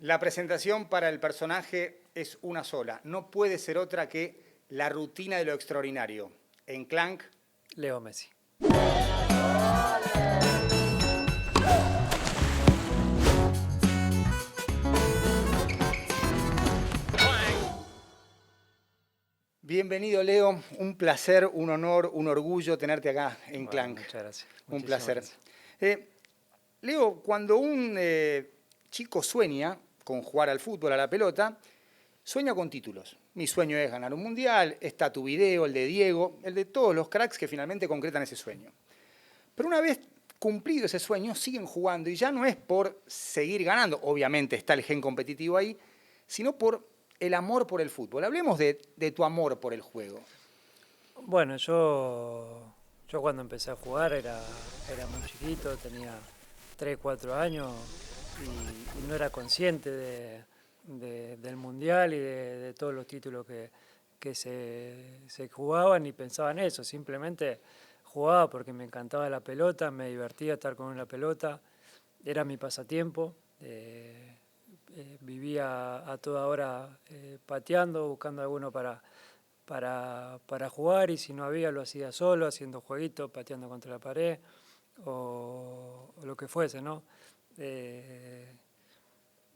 La presentación para el personaje es una sola. No puede ser otra que la rutina de lo extraordinario. En Clank, Leo Messi. bienvenido Leo. Un placer, un honor, un orgullo tenerte acá en Bueno, Clank. muchas gracias. Un Muchísimas placer. gracias. Leo, cuando un chico sueña con jugar al fútbol, a la pelota, sueña con títulos. Mi sueño es ganar un mundial, está tu video, el de Diego, el de todos los cracks que finalmente concretan ese sueño. Pero una vez cumplido ese sueño, siguen jugando y ya no es por seguir ganando, obviamente está el gen competitivo ahí, sino por el amor por el fútbol. Hablemos de tu amor por el juego. Bueno, yo cuando empecé a jugar era muy chiquito, tenía 3 4 años y no era consciente del mundial y de todos los títulos que se jugaban ni pensaba en eso. Simplemente jugaba porque me encantaba la pelota, me divertía estar con la pelota, era mi pasatiempo. Vivía a toda hora pateando, buscando alguno para jugar, y si no había lo hacía solo, haciendo jueguitos, pateando contra la pared o lo que fuese, ¿no? Eh,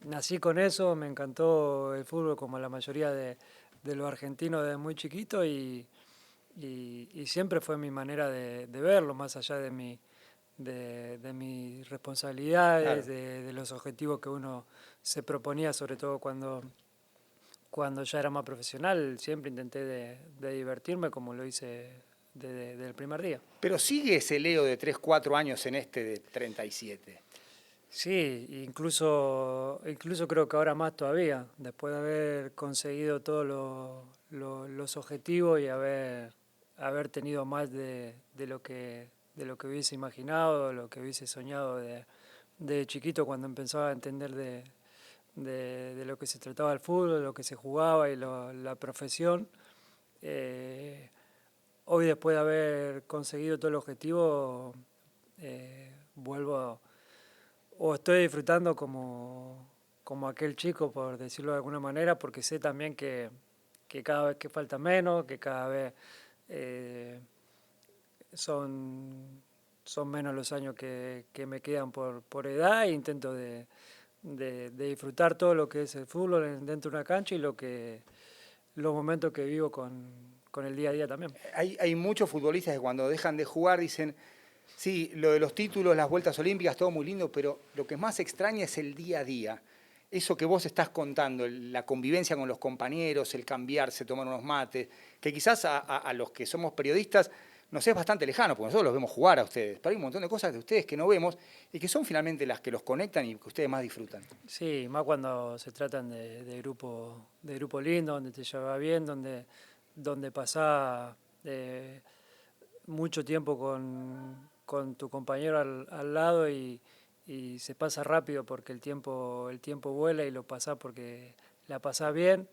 Nací con eso, me encantó el fútbol como la mayoría de los argentinos desde muy chiquito y siempre fue mi manera de verlo, más allá de mis responsabilidades, Claro. de los objetivos que uno se proponía, sobre todo cuando ya era más profesional. Siempre intenté de divertirme como lo hice desde el primer día. Pero sigue ese Leo de 3 4 años en este de 37. Sí, incluso creo que ahora más todavía, después de haber conseguido todos los objetivos y haber tenido más de lo que hubiese imaginado, de lo que hubiese soñado de chiquito cuando empezaba a entender de lo que se trataba el fútbol, de lo que se jugaba y la profesión. Eh, Hoy, después de haber conseguido todo el objetivo, vuelvo o estoy disfrutando como aquel chico, por decirlo de alguna manera, porque sé también que cada vez que falta menos, que cada vez eh, son, son menos los años que me quedan por edad, e intento de disfrutar todo lo que es el fútbol dentro de una cancha y los momentos que vivo con el día a día también. Hay muchos futbolistas que cuando dejan de jugar dicen, sí, lo de los títulos, las vueltas olímpicas, todo muy lindo, pero lo que más extraña es el día a día. Eso que vos estás contando, la convivencia con los compañeros, el cambiarse, tomar unos mates, que quizás a los que somos periodistas nos es bastante lejano, porque nosotros los vemos jugar a ustedes, pero hay un montón de cosas de ustedes que no vemos y que son finalmente las que los conectan y que ustedes más disfrutan. Sí, más cuando se tratan de grupo lindo, donde te llevas bien, donde pasás mucho tiempo con tu compañero al lado y se pasa rápido porque el tiempo vuela y lo pasás porque la pasás bien.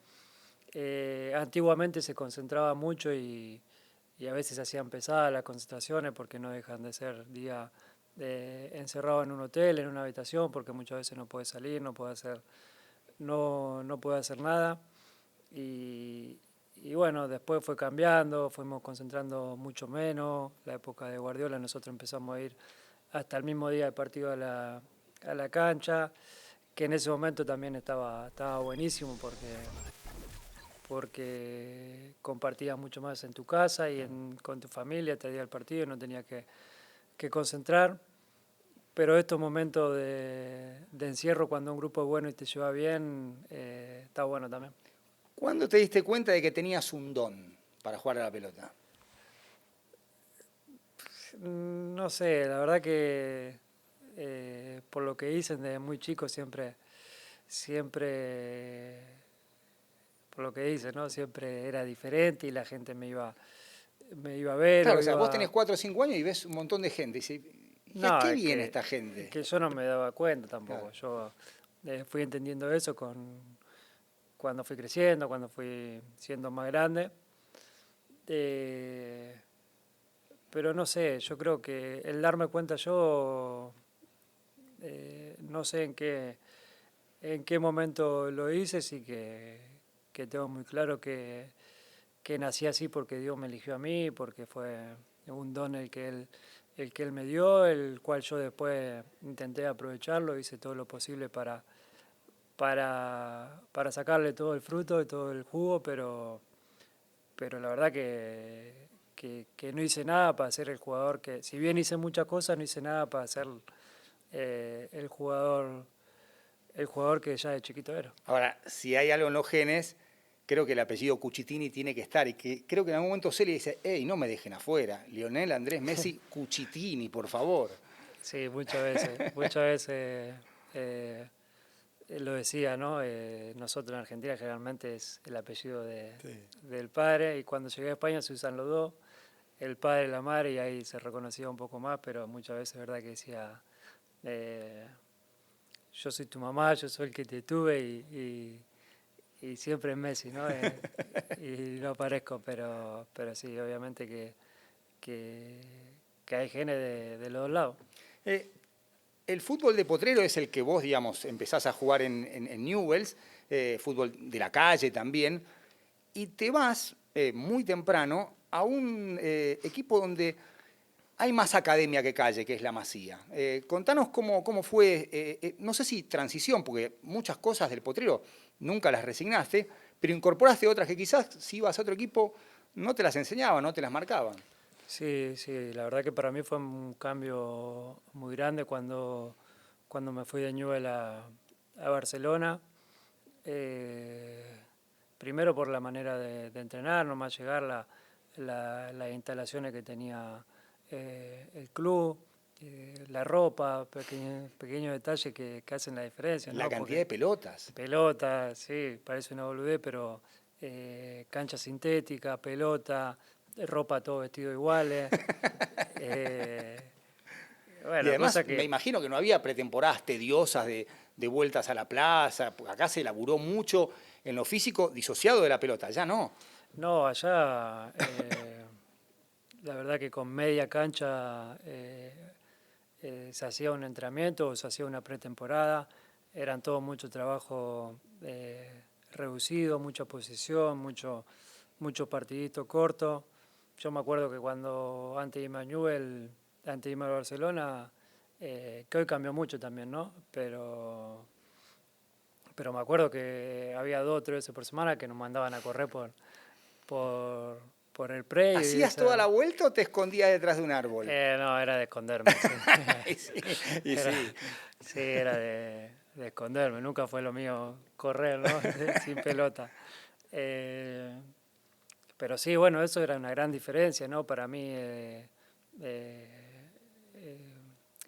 Antiguamente se concentraba mucho y a veces hacían pesadas las concentraciones porque no dejan de ser día encerrado en un hotel, en una habitación, porque muchas veces no puede salir, no puede hacer nada. Y, y bueno, después fue cambiando, fuimos concentrando mucho menos. La época de Guardiola nosotros empezamos a ir hasta el mismo día del partido a la cancha, que en ese momento también estaba buenísimo porque compartías mucho más en tu casa y con tu familia, te día el partido y no tenías que concentrar. Pero estos momentos de encierro, cuando un grupo es bueno y te lleva bien, está bueno también. ¿Cuándo te diste cuenta de que tenías un don para jugar a la pelota? No sé, la verdad que por lo que dicen desde muy chico siempre, por lo que dicen, ¿no? Siempre era diferente y la gente me iba a ver Claro, o o sea, vos tenés iba. 4 o 5 años y ves un montón de gente. Y dices, ¿y a No, qué es viene que, esta es gente? que yo no me daba cuenta Claro. tampoco. Yo fui entendiendo eso cuando fui creciendo, cuando fui siendo más grande. Eh, pero no sé, yo creo que el darme cuenta yo, no sé en qué momento lo hice, sí que tengo muy claro que nací así porque Dios me eligió a mí, porque fue un don el que Él me dio, el cual yo después intenté aprovecharlo, hice todo lo posible para sacarle todo el fruto y todo el jugo, pero la verdad que no hice nada para ser el jugador que, si bien hice muchas cosas, no hice nada para ser el jugador que ya de chiquito era. Ahora, si hay algo en los genes, creo que el apellido Cucitini tiene que estar y que creo que en algún momento Celi dice, hey, no me dejen afuera, Lionel Andrés Messi Cucitini, por favor. Sí, muchas veces lo decía, ¿no? Nosotros en Argentina generalmente es el apellido Sí. del padre y cuando llegué a España se usan los dos, el padre y la madre, y ahí se reconocía un poco más, pero muchas veces es verdad que decía, eh, yo soy tu mamá, yo soy el que te tuve y siempre es Messi, ¿no? Y no aparezco, pero sí, obviamente que, que hay genes de los dos lados. Eh, el fútbol de potrero es el que vos, digamos, empezás a jugar en Newell's, fútbol de la calle también, y te vas muy temprano a un equipo donde hay más academia que calle, que es la Masía. Contanos cómo fue, no sé si transición, porque muchas cosas del potrero nunca las resignaste, pero incorporaste otras que quizás si ibas a otro equipo no te las enseñaban, no te las marcaban. Sí, sí, la verdad que para mí fue un cambio muy grande cuando me fui de Newell a Barcelona. Eh, Primero por la manera de entrenar, nomás llegar, las instalaciones que tenía el club, la ropa, pequeños detalles que hacen la diferencia, La ¿no? cantidad Porque de pelotas. pelota, sí, parece una boludez, pero cancha sintética, pelota, ropa todo vestido iguales. eh, Y bueno, además cosa me que imagino que no había pretemporadas tediosas de vueltas a la plaza, porque acá se laburó mucho en lo físico disociado de la pelota, ya no. no, allá la verdad que con media cancha se hacía un entrenamiento o se hacía una pretemporada, eran todo mucho trabajo reducido, mucha posición, mucho partidito corto. Yo me acuerdo que cuando antes de irme a Newell, antes de irme a Barcelona, que hoy cambió mucho también, ¿no? Pero me acuerdo que había 2 o 3 veces por semana que nos mandaban a correr por, por el predio y ¿Hacías toda la esa... vuelta o te escondías detrás de un árbol? No, era de esconderme, sí. Y sí, y Era, sí. sí, era de esconderme, nunca fue lo mío correr, ¿no? Sin pelota. Eh, pero sí, bueno, eso era una gran diferencia, ¿no? Para mí, eh, eh,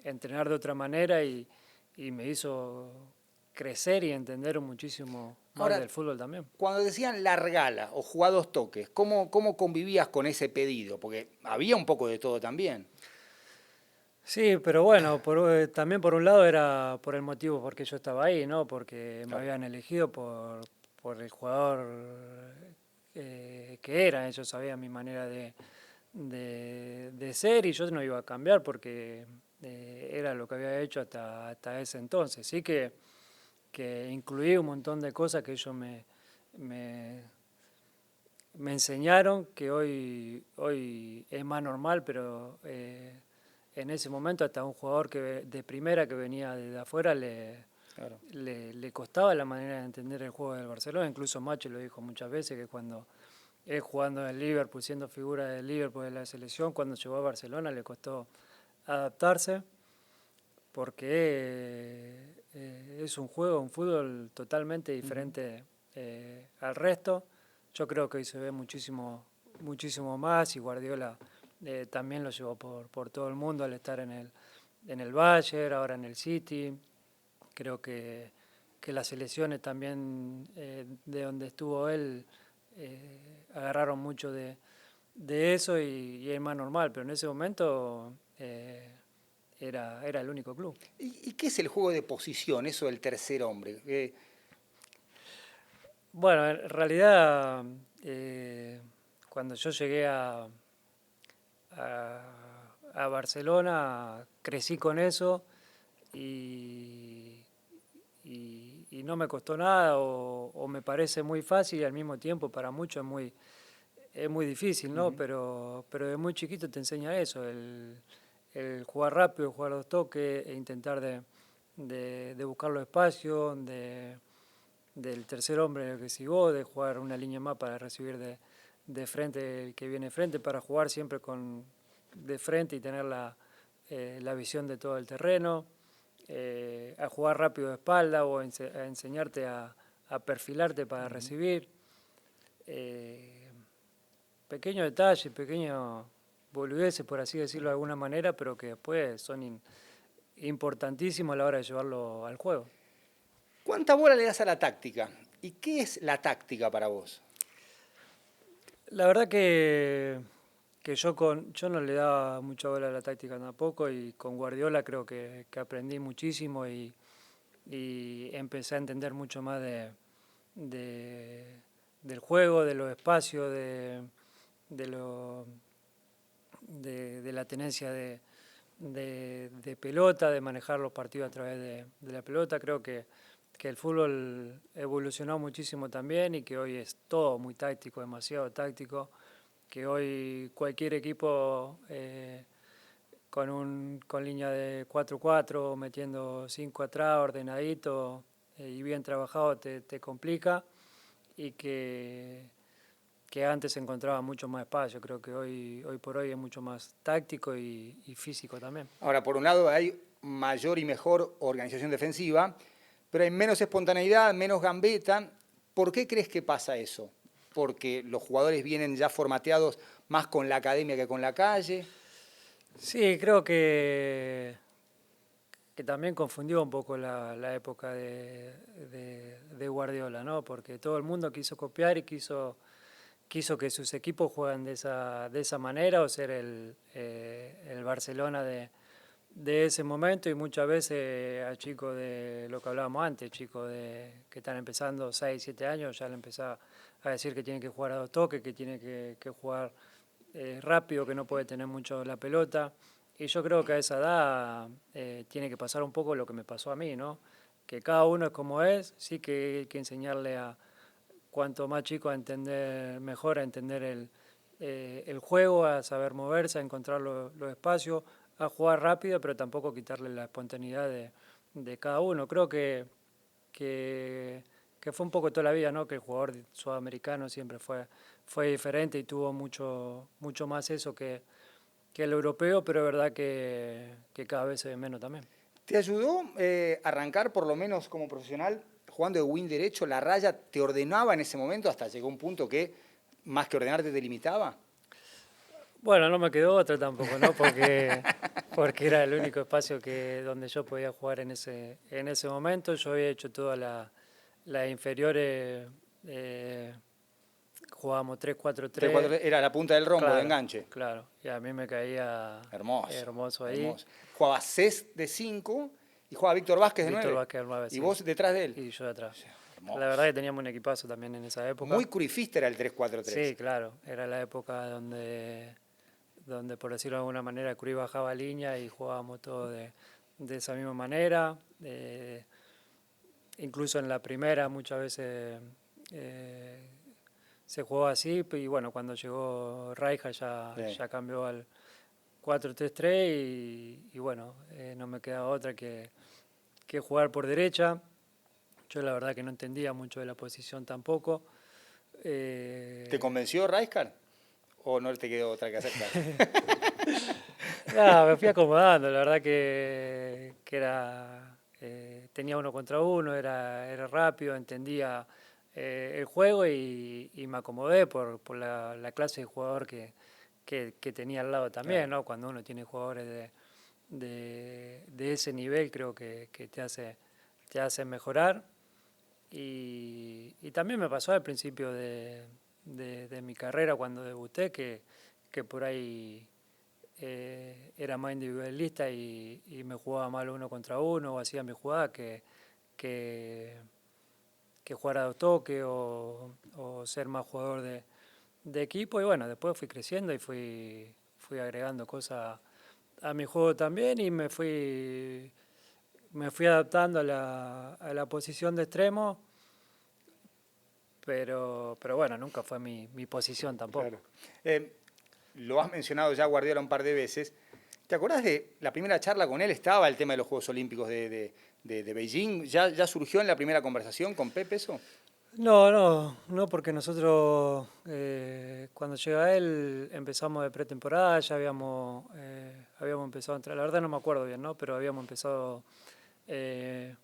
entrenar de otra manera y me hizo crecer y entender muchísimo más Ahora, del fútbol también. cuando decían largala o jugá 2 toques, ¿cómo convivías con ese pedido? Porque había un poco de todo también. Sí, pero bueno, también por un lado era por el motivo por qué yo estaba ahí, ¿no? Porque me Claro. habían elegido por el jugador que era. Ellos sabían mi manera de ser y yo no iba a cambiar porque era lo que había hecho hasta ese entonces. Sí que incluí un montón de cosas que ellos me, me enseñaron que hoy es más normal, pero en ese momento hasta un jugador de primera que venía de afuera Claro. le costaba la manera de entender el juego del Barcelona. Incluso Macho lo dijo muchas veces que cuando él jugando en el Liverpool, siendo figura del Liverpool de la selección, cuando llegó a Barcelona le costó adaptarse porque es un juego, un fútbol totalmente Ujú. diferente al resto. Yo creo que hoy se ve muchísimo más y Guardiola también lo llevó por todo el mundo al estar en el Bayern, ahora en el City. Creo que las selecciones también de donde estuvo él agarraron mucho de eso y es más normal, pero en ese momento era el único club. ¿Y qué es el juego de posición, eso del tercer hombre? Bueno, en realidad cuando yo llegué a, a Barcelona crecí con eso y, y no me costó nada o me parece muy fácil y al mismo tiempo para muchos es muy difícil, ¿no? Pero de muy chiquito te enseña eso, el jugar rápido, jugar los toques e intentar de buscar los espacios, del tercer hombre en el que sigo, de jugar una línea más para recibir de frente el que viene de frente, para jugar siempre de frente y tener la visión de todo el terreno, a jugar rápido de espalda o a enseñarte a perfilarte para recibir. Pequeños detalles, pequeños boludeces, por así decirlo de alguna manera, pero que después son importantísimos a la hora de llevarlo al juego. ¿Cuánta bola le das a la táctica? ¿Y qué es la táctica para vos? La verdad que yo no le daba mucha bola a la táctica tampoco y con Guardiola creo que aprendí muchísimo y empecé a entender mucho más del juego, de los espacios, de, lo, de la tenencia de pelota, de manejar los partidos a través de la pelota. Creo que el fútbol evolucionó muchísimo también y que hoy es todo muy táctico, demasiado táctico, que hoy cualquier equipo con línea de 4-4, metiendo 5 atrás, ordenadito y bien trabajado te complica y que antes se encontraba mucho más espacio. Creo que hoy por hoy es mucho más táctico y físico también. Ahora, por un lado hay mayor y mejor organización defensiva, pero hay menos espontaneidad, menos gambeta. ¿Por qué crees que pasa eso? ¿Porque los jugadores vienen ya formateados más con la academia que con la calle? Sí, creo que también confundió un poco la época de Guardiola, ¿no? Porque todo el mundo quiso copiar y quiso que sus equipos jueguen de esa manera o ser el Barcelona de ese momento y muchas veces a chicos de lo que hablábamos antes, chicos que están empezando 6, 7 años, ya le empezaba a decir que tienen que jugar a dos toques, que tiene que jugar rápido, que no puede tener mucho la pelota. Y yo creo que a esa edad tiene que pasar un poco lo que me pasó a mí, ¿no? Que cada uno es como es, sí que hay que enseñarle a cuanto más chico a entender, mejor a entender el juego, a saber moverse, a encontrar los espacios, a jugar rápido, pero tampoco quitarle la espontaneidad de cada uno. Creo que fue un poco toda la vida, ¿no? Que el jugador sudamericano siempre fue diferente y tuvo mucho más eso que el europeo, pero es verdad que cada vez se ve menos también. ¿Te ayudó arrancar, por lo menos como profesional, jugando de wing derecho? ¿La raya te ordenaba en ese momento hasta llegó un punto que, más que ordenarte, te limitaba? Bueno, no me quedó otra tampoco, ¿no? Porque era el único espacio donde yo podía jugar en ese momento. Yo había hecho todas las inferiores, jugábamos 3-4-3. Era la punta del rombo de Claro, enganche. claro. Y a mí me caía Hermoso. hermoso ahí. Hermoso. Jugaba Cés de 5 y jugaba Víctor Vázquez de 9. Víctor Vázquez, el 9, Y sí. vos detrás de él. Y yo detrás. Hermoso. La verdad que teníamos un equipazo también en esa época. Muy curifista era el 3-4-3. Sí, claro. Era la época donde por decirlo de alguna manera, Cruyff bajaba línea y jugábamos todo de esa misma manera. Incluso en la primera muchas veces se jugó así y bueno, cuando llegó Rijkaard ya cambió al 4-3-3 y bueno, no me quedaba otra que jugar por derecha. Yo la verdad que no entendía mucho de la posición tampoco. ¿Te convenció Rijkaard? ¿O no te quedó otra que aceptar? No, me fui acomodando, la verdad que era tenía uno contra uno, era rápido, entendía el juego y me acomodé por la clase de jugador que tenía al lado también, ¿no? Cuando uno tiene jugadores de ese nivel creo que te hace mejorar y también me pasó al principio de mi carrera cuando debuté que por ahí era más individualista y me jugaba mal uno contra uno o hacía mi jugada que jugar a dos toques o ser más jugador de equipo. Y bueno, después fui creciendo y fui agregando cosas a mi juego también y me fui me fui adaptando a la posición de extremo, pero bueno, nunca fue mi posición tampoco. Claro. Lo has mencionado ya Guardiola un par de veces. ¿Te acordás de la primera charla con él? Estaba el tema de los Juegos Olímpicos de Beijing. ¿Ya surgió en la primera conversación con Pepe eso? No, porque nosotros cuando llega él empezamos de pretemporada, ya habíamos empezado a entrar, la verdad no me acuerdo bien, ¿no? Pero habíamos empezado eh,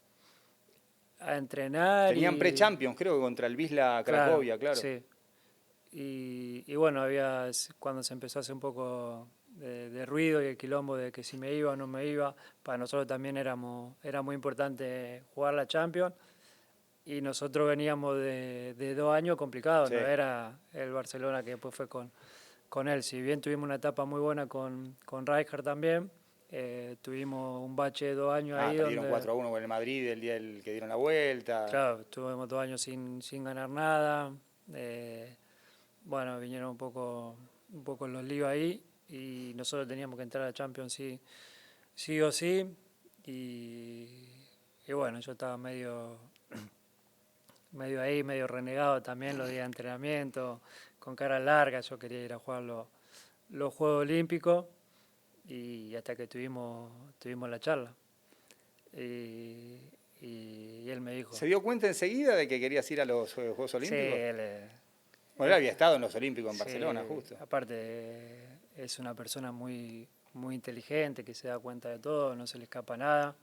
a entrenar Tenían y pre-champions, creo que contra el Wisla claro, Cracovia, claro. sí. Y bueno, cuando se empezó a hacer un poco de ruido y el quilombo de que si me iba o no me iba, para nosotros también era muy importante jugar la Champions. Y nosotros veníamos de 2 años complicados, Sí. no era el Barcelona que después fue con él. Si bien tuvimos una etapa muy buena con Rijkaard también, tuvimos un bache de 2 años ahí Perdieron donde, 4-1 con el Madrid el día que dieron la vuelta. claro, tuvimos 2 años sin ganar nada. Bueno, vinieron un poco los líos ahí y nosotros teníamos que entrar a Champions sí o sí. Y bueno, yo estaba medio ahí, medio renegado también los días de entrenamiento, con cara larga, yo quería ir a jugar los Juegos Olímpicos y hasta que tuvimos la charla. Y él me dijo, ¿Se dio cuenta enseguida de que querías ir a los Juegos sí, Olímpicos? él, Bueno, él había estado en los Olímpicos en sí, Barcelona, justo. aparte es una persona muy inteligente, que se da cuenta de todo, no se le escapa nada.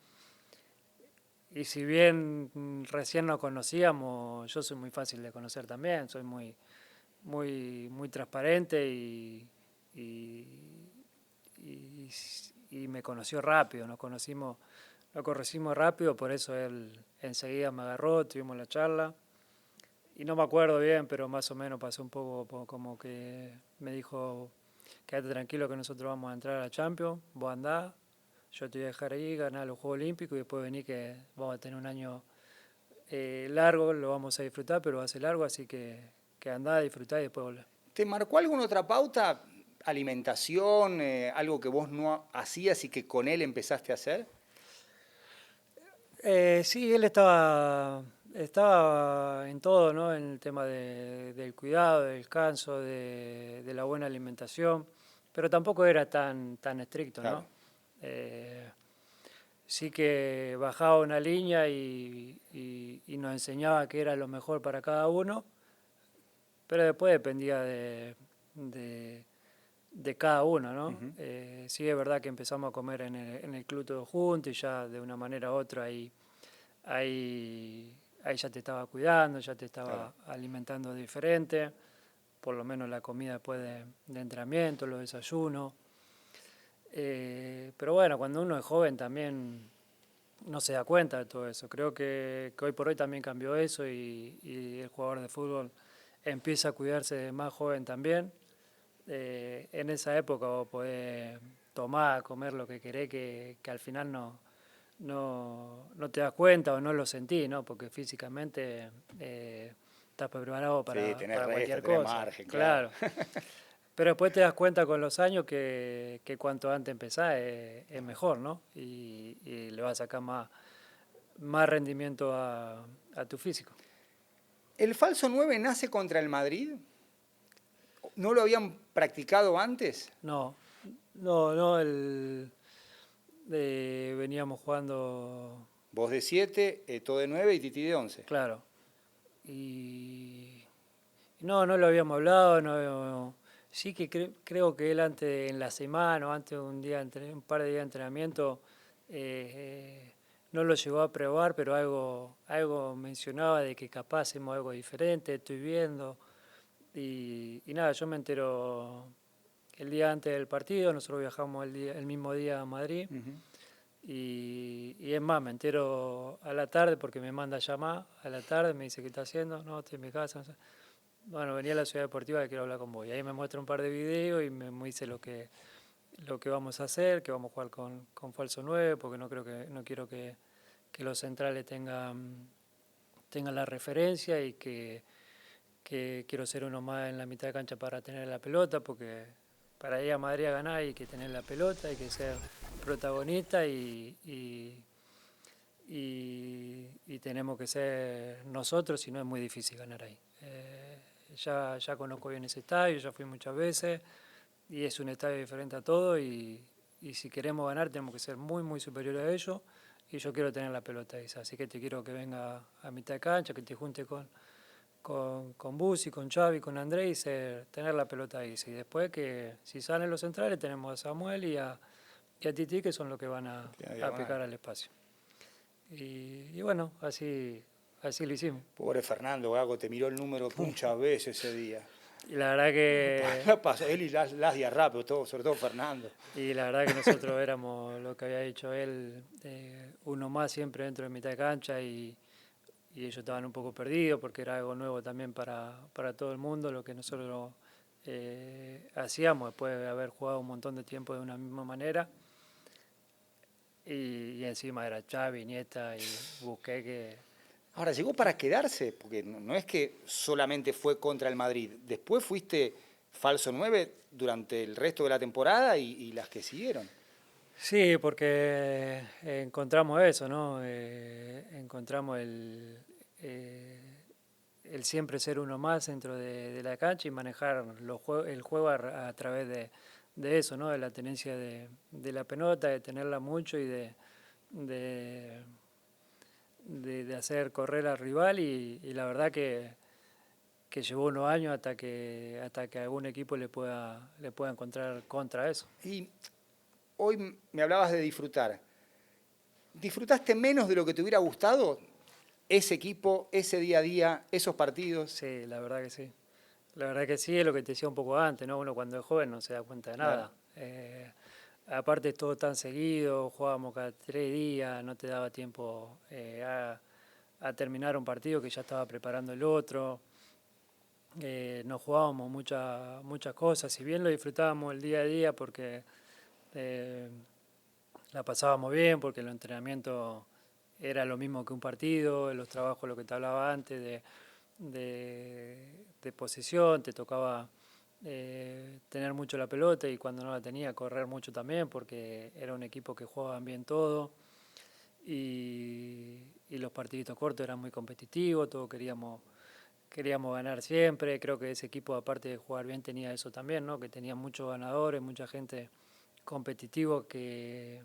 Y si bien recién nos conocíamos, yo soy muy fácil de conocer también, soy muy transparente y, y me conoció rápido, nos conocimos rápido, por eso él enseguida me agarró, tuvimos la charla. Y no me acuerdo bien, pero más o menos pasó un poco como que me dijo, quédate tranquilo que nosotros vamos a entrar a la Champions, vos andá, yo te voy a dejar ahí, ganar los Juegos Olímpicos y después vení que vamos a tener un año largo, lo vamos a disfrutar, pero va a ser largo, así que andá, disfrutá y después volvés. ¿Te marcó alguna otra pauta? ¿Alimentación? ¿Algo que vos no hacías y que con él empezaste a hacer? Sí, él estaba en todo, ¿no? En el tema del cuidado, del descanso, de la buena alimentación, pero tampoco era tan estricto, Claro. ¿no? Sí que bajaba una línea y nos enseñaba qué era lo mejor para cada uno, pero después dependía de cada uno, ¿no? Ujú. Sí es verdad que empezamos a comer en el club todos juntos y ya de una manera u otra ahí ya te estaba cuidando, ya te estaba Claro. alimentando diferente, por lo menos la comida después de entrenamiento, los desayunos. Pero bueno, cuando uno es joven también no se da cuenta de todo eso. Creo que hoy por hoy también cambió eso y el jugador de fútbol empieza a cuidarse de más joven también. En esa época vos podés tomar, comer lo que querés, que al final no te das cuenta o no lo sentís, ¿no? Porque físicamente estás preparado Sí, tenés para resto, cualquier tenés cosa. margen, claro. Claro. Pero después te das cuenta con los años que cuanto antes empezás es mejor, ¿no? Y le vas a sacar más rendimiento a tu físico. ¿El falso 9 nace contra el Madrid? ¿No lo habían practicado antes? No, veníamos jugando, Vos de 7, Eto'o de 9 y Titi de 11. claro, y no lo habíamos hablado, no, sí que creo que él antes, en la semana o antes de un par de días de entrenamiento, no lo llegó a probar, pero algo mencionaba de que capaz hacemos algo diferente, estoy viendo, y nada, yo me entero el día antes del partido, nosotros viajamos el mismo día a Madrid, Ujú. y es más, me entero a la tarde porque me manda a llamar a la tarde, me dice qué está haciendo, no, estoy en mi casa, no sé. Bueno, venía a la ciudad deportiva y quiero hablar con vos. Y ahí me muestra un par de videos y me dice lo que vamos a hacer, que vamos a jugar con falso 9 porque no quiero que los centrales tengan la referencia y que quiero ser uno más en la mitad de cancha para tener la pelota, porque para ir a Madrid a ganar hay que tener la pelota, hay que ser protagonista y tenemos que ser nosotros, si no es muy difícil ganar ahí. Ya conozco bien ese estadio, ya fui muchas veces y es un estadio diferente a todo y si queremos ganar tenemos que ser muy, muy superiores a ellos y yo quiero tener la pelota esa, así que te quiero que venga a mitad de cancha, que te junte con Busi, con Xavi, con Andrés y tener la pelota ahí. Y después que si salen los centrales tenemos a Samuel y a Titi que son los que van a picar al espacio. Y bueno, así lo hicimos. Pobre Fernando Gago, te miró el número muchas veces ese día. Y la verdad que... La pasó él y las días rápido, sobre todo Fernando. Y la verdad que nosotros éramos lo que había dicho él, uno más siempre dentro de mitad de cancha y ellos estaban un poco perdidos porque era algo nuevo también para todo el mundo, lo que nosotros hacíamos después de haber jugado un montón de tiempo de una misma manera. Y encima era Xavi, Iniesta y Busquets que... Ahora, llegó para quedarse, porque no es que solamente fue contra el Madrid. Después fuiste falso 9 durante el resto de la temporada y las que siguieron. Sí, porque encontramos eso, ¿no? Encontramos el siempre ser uno más dentro de la cancha y manejar el juego a través de eso, ¿no? De la tenencia de la pelota, de tenerla mucho y de hacer correr al rival y la verdad que llevó unos años hasta que algún equipo le pueda encontrar contra eso. Y hoy me hablabas de disfrutar. ¿Disfrutaste menos de lo que te hubiera gustado? Ese equipo, ese día a día, esos partidos. Sí, la verdad que sí. La verdad que sí, es lo que te decía un poco antes, ¿no? Uno cuando es joven no se da cuenta de nada. Claro. Aparte es todo tan seguido, jugábamos cada 3 días, no te daba tiempo a terminar un partido que ya estaba preparando el otro. No jugábamos muchas cosas, si bien lo disfrutábamos el día a día porque la pasábamos bien, porque el entrenamiento era lo mismo que un partido, los trabajos, lo que te hablaba antes, de posesión, te tocaba tener mucho la pelota y cuando no la tenía correr mucho también, porque era un equipo que jugaban bien todo y los partiditos cortos eran muy competitivos, todos queríamos ganar siempre. Creo que ese equipo, aparte de jugar bien, tenía eso también, ¿no? Que tenía muchos ganadores, mucha gente competitiva que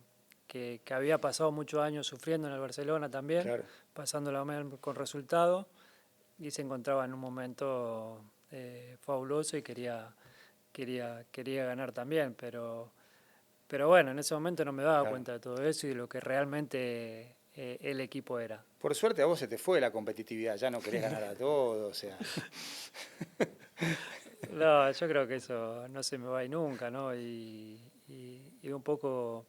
había pasado muchos años sufriendo en el Barcelona también, claro, pasándola mal con resultados y se encontraba en un momento fabuloso y quería ganar también, pero bueno, en ese momento no me daba cuenta de todo eso y de lo que realmente el equipo era. Por suerte a vos se te fue la competitividad, ya no querés ganar a todos, o sea. No, yo creo que eso no se me va a ir nunca, ¿no? Y un poco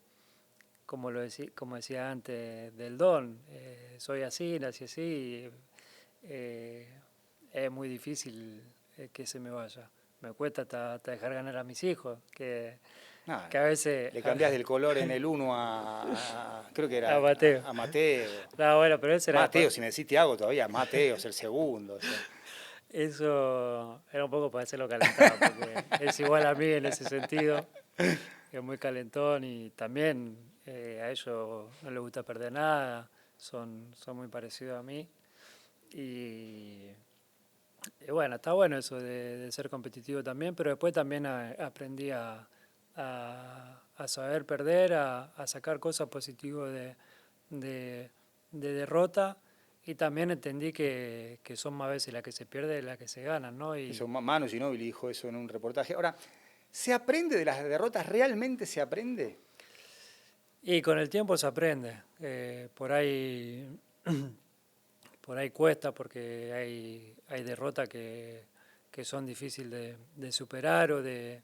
como decía antes del don, soy así, nací así, es muy difícil que se me vaya. Me cuesta hasta dejar ganar a mis hijos, que a veces... Le cambiás del color en el 1 creo que era a Mateo. A Mateo. No, bueno, pero ese era... Mateo, si me decís Thiago todavía, Mateo es el segundo. O sea. Eso era un poco para hacerlo calentado, porque es igual a mí en ese sentido, es muy calentón y también a ellos no les gusta perder nada, son muy parecidos a mí y bueno, está bueno eso de ser competitivo también, pero después también aprendí a saber perder, a sacar cosas positivas de derrota. Y también entendí que son más veces las que se pierden y las que se ganan, ¿no? Eso, Manu Ginóbili dijo eso en un reportaje. Ahora, ¿se aprende de las derrotas? ¿Realmente se aprende? Y con el tiempo se aprende. Por ahí cuesta porque hay derrotas que son difíciles de superar o de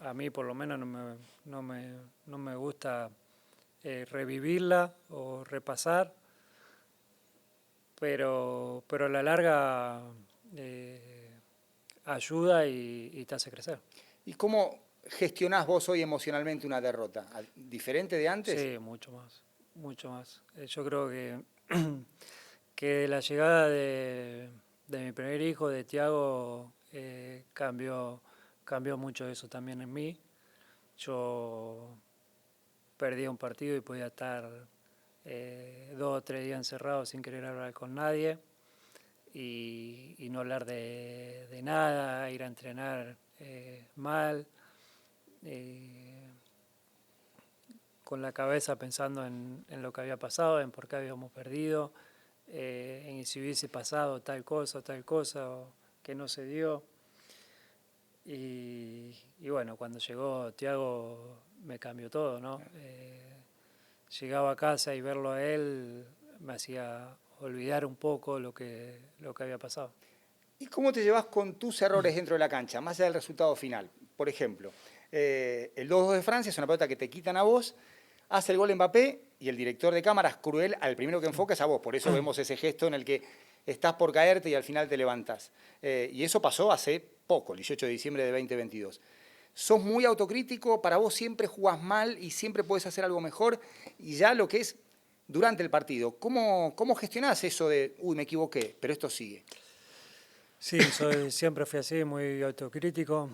a mí por lo menos no me gusta revivirla o repasar. Pero a la larga ayuda y te hace crecer. ¿Y cómo gestionás vos hoy emocionalmente una derrota? ¿Diferente de antes? Sí, mucho más. Yo creo que la llegada de mi primer hijo, de Thiago, cambió mucho eso también en mí. Yo perdía un partido y podía estar 2 o 3 días encerrado sin querer hablar con nadie y no hablar de nada, ir a entrenar mal, con la cabeza pensando en lo que había pasado, en por qué habíamos perdido, en si hubiese pasado tal cosa, o que no se dio. Y bueno, cuando llegó Thiago me cambió todo, ¿no? Llegaba a casa y verlo a él me hacía olvidar un poco lo que había pasado. ¿Y cómo te llevas con tus errores dentro de la cancha, más allá del resultado final? Por ejemplo, el 2-2 de Francia es una pelota que te quitan a vos, hace el gol Mbappé y el director de cámaras cruel, al primero que enfoca es a vos. Por eso vemos ese gesto en el que estás por caerte y al final te levantás. Y eso pasó hace poco, el 18 de diciembre de 2022. ¿Sos muy autocrítico? ¿Para vos siempre jugás mal y siempre podés hacer algo mejor? Y ya lo que es durante el partido, ¿cómo gestionás eso de, uy, me equivoqué, pero esto sigue? Sí, siempre fui así, muy autocrítico.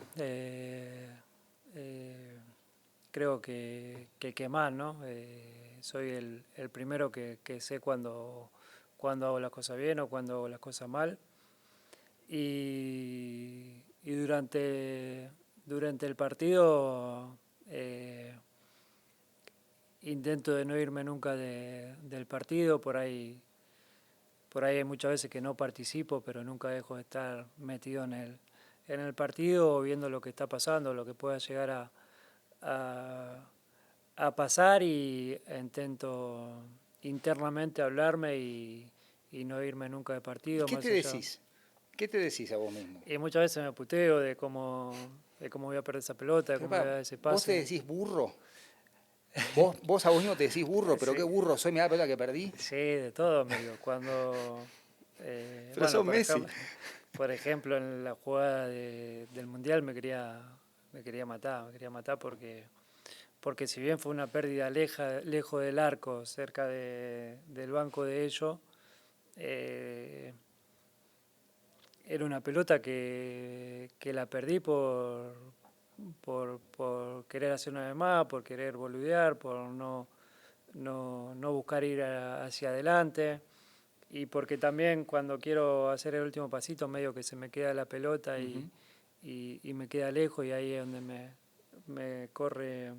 Creo que mal, ¿no? Soy el primero que sé cuando hago las cosas bien o cuando hago las cosas mal. Y durante el partido intento de no irme nunca del partido. Por ahí hay muchas veces que no participo, pero nunca dejo de estar metido en el partido o viendo lo que está pasando, lo que pueda llegar a, a pasar, y intento internamente hablarme y no irme nunca de ¿Y partido, qué te más allá. decís? ¿Qué te decís a vos mismo? Y muchas veces me puteo de cómo voy a perder esa pelota, de Pero cómo voy a pará, dar ese ¿vos te pase. decís burro? ¿Vos a vos mismo te decís burro? ¿Pero Sí, qué burro soy? Mirá la pelota que perdí. sí, de todo me digo. Pero Bueno, sos Messi. por ejemplo, en la jugada del Mundial me quería matar porque si bien fue una pérdida lejos del arco, cerca del banco de ellos, eh, era una pelota que la perdí por querer hacer una vez más, por querer boludear, por no buscar ir hacia adelante. Y porque también cuando quiero hacer el último pasito medio que se me queda la pelota Ujú. y me queda lejos, y ahí es donde me corre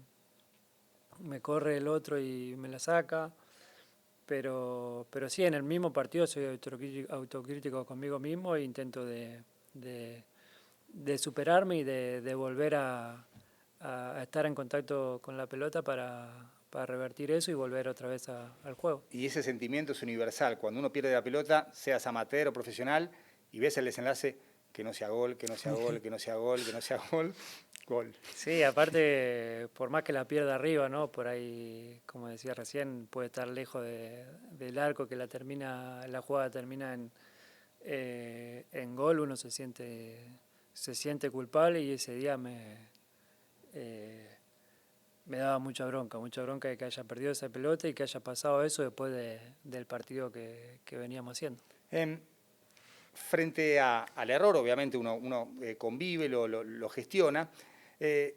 me corre el otro y me la saca. Pero sí, en el mismo partido soy autocrítico conmigo mismo e intento de, de superarme y de volver a estar en contacto con la pelota para revertir eso y volver otra vez al juego. Y ese sentimiento es universal. Cuando uno pierde la pelota, seas amateur o profesional, y ves el desenlace, que no sea gol, que no sea gol, que no sea gol, que no sea gol, gol. Sí, aparte, por más que la pierda arriba, ¿no? Por ahí, como decía recién, puede estar lejos del arco, que la jugada termina en gol, uno se siente culpable, y ese día eh, me daba mucha bronca de que haya perdido esa pelota y que haya pasado eso después del partido que veníamos haciendo. Em, Frente al error, obviamente uno convive, lo gestiona. eh,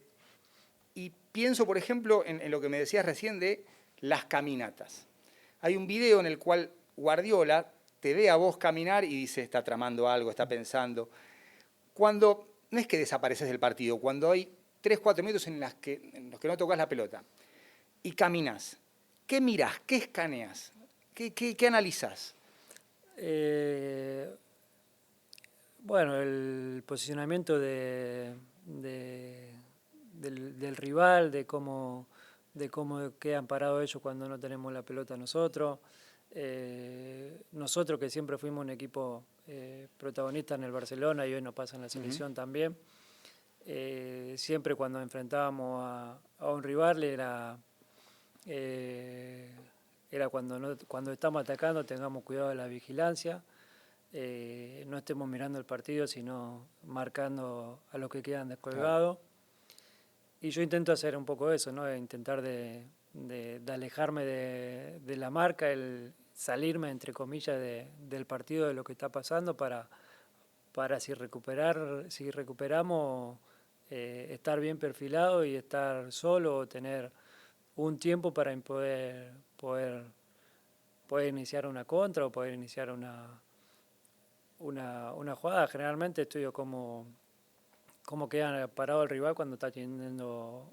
y pienso, por ejemplo, en lo que me decías recién de las caminatas. Hay un video en el cual Guardiola te ve a vos caminar y dice, está tramando algo, está pensando. Cuando, no es que desapareces del partido, cuando hay 3, 4 minutos en los que no tocas la pelota y caminas, ¿qué mirás? ¿Qué escaneas? ¿Qué analizás? Eh, bueno, el posicionamiento del rival, de cómo quedan parados ellos cuando no tenemos la pelota nosotros. Nosotros que siempre fuimos un equipo protagonista en el Barcelona y hoy nos pasa en la Ujú. selección también, siempre cuando enfrentábamos a un rival eh, era cuando estamos atacando tengamos cuidado de la vigilancia, no estemos mirando el partido sino marcando a los que quedan Claro. descolgados. Y yo intento hacer un poco eso, ¿no? Intentar de alejarme de la marca, el salirme, entre comillas, del partido, de lo que está pasando, para si recuperamos, estar bien perfilado y estar solo, o tener un tiempo para poder poder iniciar una contra o poder iniciar una jugada. Generalmente estudio cómo queda parado el rival cuando está teniendo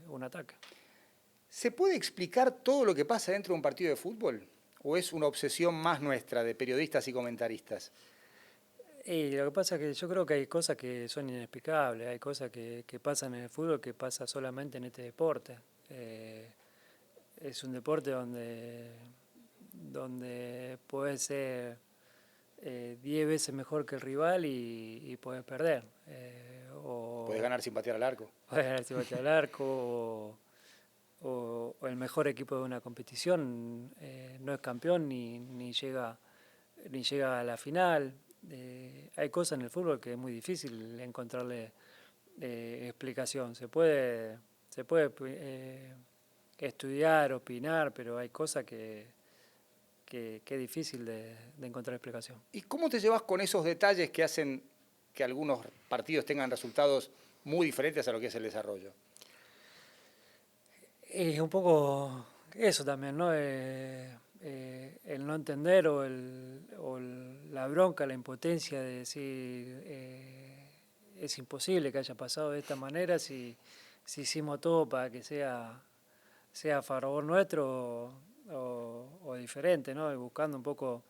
un ataque. ¿Se puede explicar todo lo que pasa dentro de un partido de fútbol? ¿O es una obsesión más nuestra de periodistas y comentaristas? Y lo que pasa es que yo creo que hay cosas que son inexplicables, hay cosas que pasan en el fútbol que pasa solamente en este deporte. Es un deporte donde puedes ser 10 veces mejor que el rival y puedes perder. ¿Puedes ganar sin patear al arco? Puedes ganar si batea al arco o el mejor equipo de una competición no es campeón ni llega a la final. Hay cosas en el fútbol que es muy difícil encontrarle explicación. Se puede estudiar, opinar, pero hay cosas que es difícil de encontrar explicación. ¿Y cómo te llevas con esos detalles que hacen que algunos partidos tengan resultados muy diferentes a lo que es el desarrollo? Es un poco eso también, ¿no? El no entender o la bronca, la impotencia de decir es imposible que haya pasado de esta manera si hicimos todo para que sea a favor nuestro o diferente, ¿no? Y buscando un poco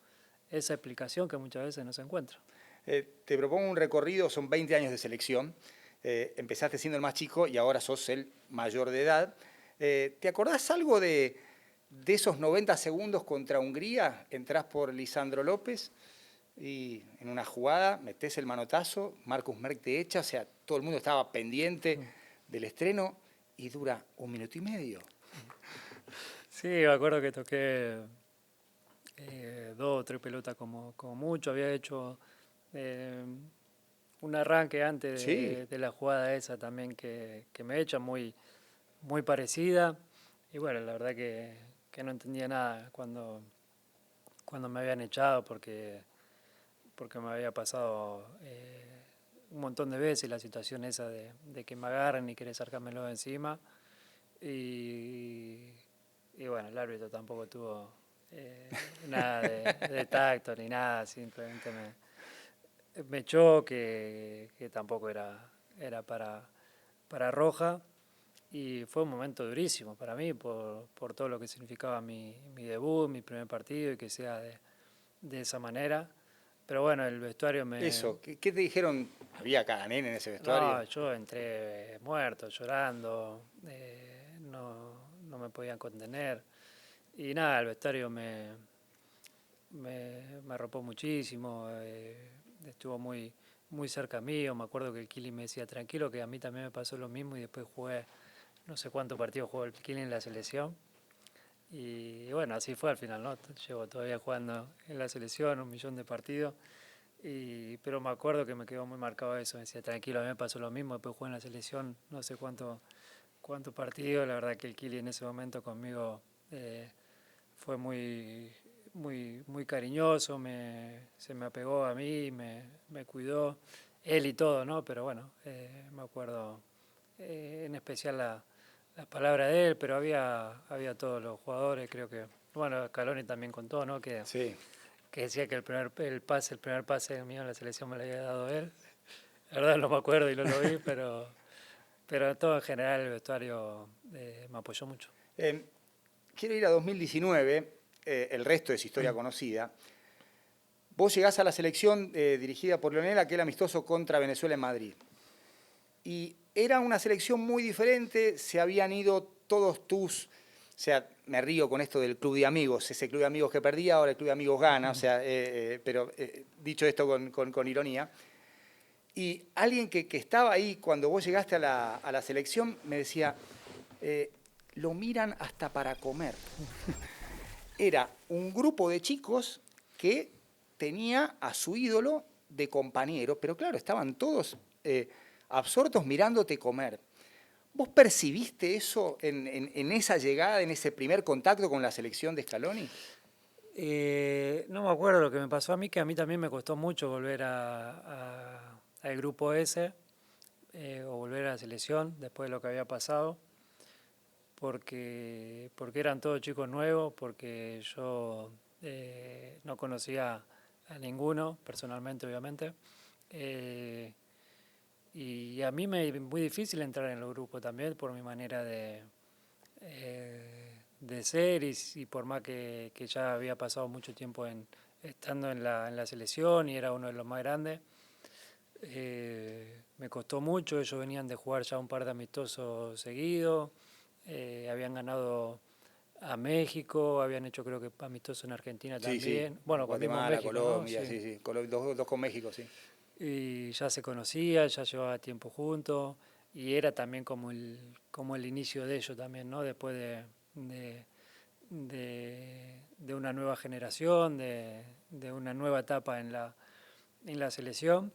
esa explicación que muchas veces no se encuentra. Te propongo un recorrido, son 20 años de selección. Empezaste siendo el más chico y ahora sos el mayor de edad. ¿Te acordás algo de esos 90 segundos contra Hungría? Entrás por Lisandro López y en una jugada metés el manotazo, Marcus Merck te echa, o sea, todo el mundo estaba pendiente del estreno y dura 1 minuto y medio. Sí, me acuerdo que toqué 2 o 3 pelotas como mucho. Había hecho un arranque antes Sí. de la jugada esa también que me echan muy parecida. Y bueno, la verdad que no entendía nada cuando me habían echado porque me había pasado un montón de veces la situación esa de que me agarren y querer sacármelo de encima. Y bueno, el árbitro tampoco tuvo nada de tacto ni nada, simplemente me echó que tampoco era para roja. Y fue un momento durísimo para mí por todo lo que significaba mi debut, mi primer partido y que sea de esa manera. Pero bueno, el vestuario Eso, ¿qué te dijeron? Había cada nene en ese No, vestuario. yo entré muerto, llorando, no me podían contener. Y nada, el vestuario me arropó muchísimo, estuvo muy cerca mío. Me acuerdo que el Kili me decía tranquilo, que a mí también me pasó lo mismo y después jugué, no sé cuántos partidos jugó el Kili en la selección. Y bueno, así fue al final, ¿no? Llevo todavía jugando en la selección 1.000.000 de partidos. Pero me acuerdo que me quedó muy marcado eso. Me decía, tranquilo, a mí me pasó lo mismo. Después jugué en la selección, no sé cuántos partidos. La verdad que el Kili en ese momento conmigo fue muy cariñoso. Se me apegó a mí, me cuidó. Él y todo, ¿no? Pero bueno, me acuerdo en especial las palabras de él, pero había todos los jugadores, creo que, bueno, Scaloni también contó, ¿no? Sí. Que decía que el primer pase mío en la selección me lo había dado él. La verdad no me acuerdo y no lo vi, pero todo en general el vestuario me apoyó mucho. Quiero ir a 2019, el resto es historia conocida. Vos llegás a la selección dirigida por Leonel, aquel amistoso contra Venezuela en Madrid. Y era una selección muy diferente, se habían ido todos tus... O sea, me río con esto del club de amigos, ese club de amigos que perdía, ahora el club de amigos gana, o sea, pero dicho esto con ironía. Y alguien que estaba ahí cuando vos llegaste a la selección me decía, lo miran hasta para comer. Era un grupo de chicos que tenía a su ídolo de compañero, pero claro, estaban todos absortos mirándote comer. ¿Vos percibiste eso en esa llegada, en ese primer contacto con la selección de Scaloni? No me acuerdo lo que me pasó a mí, que a mí también me costó mucho volver al grupo ese, o volver a la selección después de lo que había pasado, porque eran todos chicos nuevos, porque yo no conocía a ninguno personalmente, obviamente. Y a mí me es muy difícil entrar en el grupo también por mi manera de ser y por más que ya había pasado mucho tiempo estando en la selección y era uno de los más grandes. Me costó mucho, ellos venían de jugar ya un par de amistosos seguidos, habían ganado a México, habían hecho creo que amistosos en Argentina Sí, sí. también, bueno, con mismo Guatemala, México, ¿no? Colombia, Sí. sí, sí. Dos con México, sí. Y ya se conocía, ya llevaba tiempo juntos y era también como el inicio de ellos también, ¿no? Después de, de una nueva generación, de una nueva etapa en la selección.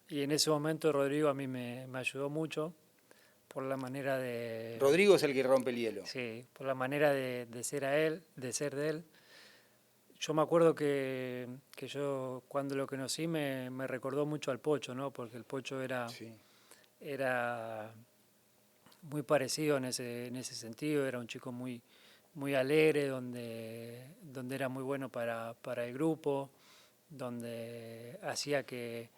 Y en ese momento Rodrigo a mí me ayudó mucho por la manera Rodrigo es el que rompe el hielo. sí, por la manera de ser a él, de ser de él. Yo me acuerdo que yo cuando lo conocí me recordó mucho al Pocho, ¿no? Porque el Pocho Sí. era muy parecido en ese sentido, era un chico muy alegre, donde era muy bueno para el grupo, donde hacía que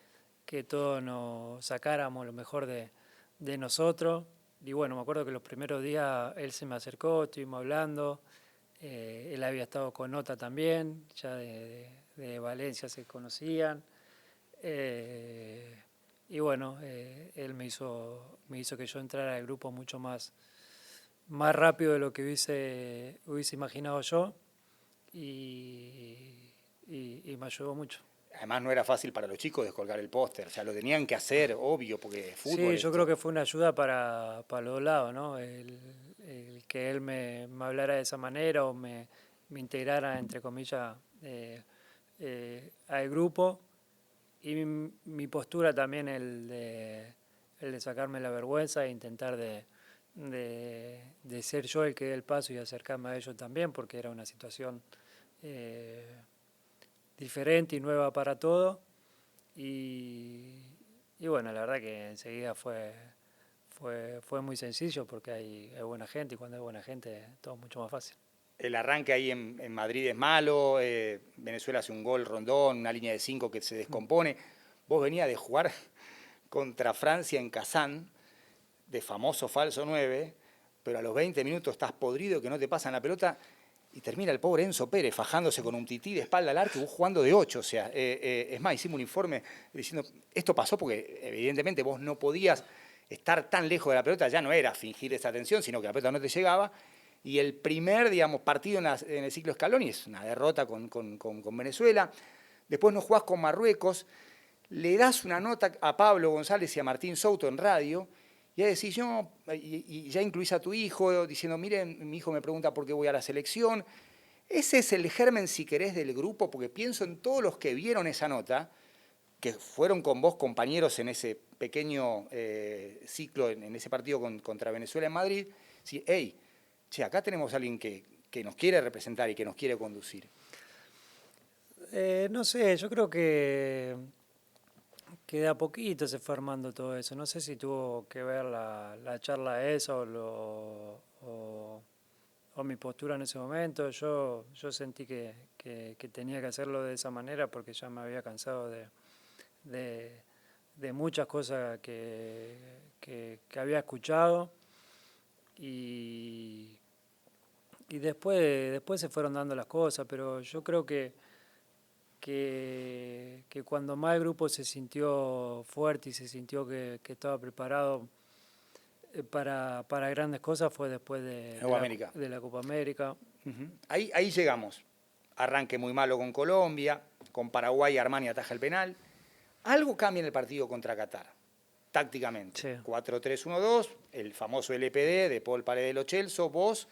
todos nos sacáramos lo mejor de nosotros. Y bueno, me acuerdo que los primeros días él se me acercó, estuvimos hablando, él había estado con Nota también, ya de Valencia se conocían. Y bueno, él me hizo que yo entrara al grupo mucho más rápido de lo que hubiese imaginado yo y, y me ayudó mucho. Además no era fácil para los chicos descolgar el póster, o sea, lo tenían que hacer, obvio, porque fútbol Sí, yo creo esto. que fue una ayuda para los dos lados, ¿no? El que él me hablara de esa manera o me integrara, entre comillas, al grupo y mi postura también el de sacarme la vergüenza e intentar de ser yo el que dé el paso y acercarme a ellos también, porque era una situación eh, diferente y nueva para todos. Y, y bueno, la verdad que enseguida fue muy sencillo porque hay buena gente y cuando hay buena gente todo es mucho más fácil. El arranque ahí en Madrid es malo, Venezuela hace un gol rondón, una línea de 5 que se descompone. Vos venías de jugar contra Francia en Kazán, de famoso falso 9, pero a los 20 minutos estás podrido que no te pasan la pelota y termina el pobre Enzo Pérez fajándose con un tití de espalda al arco y vos jugando de 8. O sea, es más, hicimos un informe diciendo, esto pasó porque evidentemente vos no podías estar tan lejos de la pelota, ya no era fingir esa tensión, sino que la pelota no te llegaba. Y el primer, digamos, partido en el ciclo Scaloni es una derrota con Venezuela. Después no jugás con Marruecos, le das una nota a Pablo González y a Martín Souto en radio, y ya decís, yo, y ya incluís a tu hijo, diciendo, miren, mi hijo me pregunta por qué voy a la selección. Ese es el germen, si querés, del grupo, porque pienso en todos los que vieron esa nota, que fueron con vos compañeros en ese pequeño ciclo, en ese partido contra Venezuela en Madrid. Sí, hey, che, acá tenemos a alguien que nos quiere representar y que nos quiere conducir. No sé, yo creo que de a poquito se fue armando todo eso. No sé si tuvo que ver la charla esa o mi postura en ese momento. Yo sentí que tenía que hacerlo de esa manera porque ya me había cansado de, de muchas cosas que había escuchado y, y después se fueron dando las cosas, pero yo creo que cuando más el grupo se sintió fuerte y se sintió que estaba preparado para grandes cosas fue después Nueva América. de la Copa América. Uh-huh. Ahí llegamos. Arranque muy malo con Colombia, con Paraguay Armani ataja el penal. Algo cambia en el partido contra Qatar, tácticamente. Sí. 4-3-1-2, el famoso LPD de Paul Paredes Lo Celso, vos,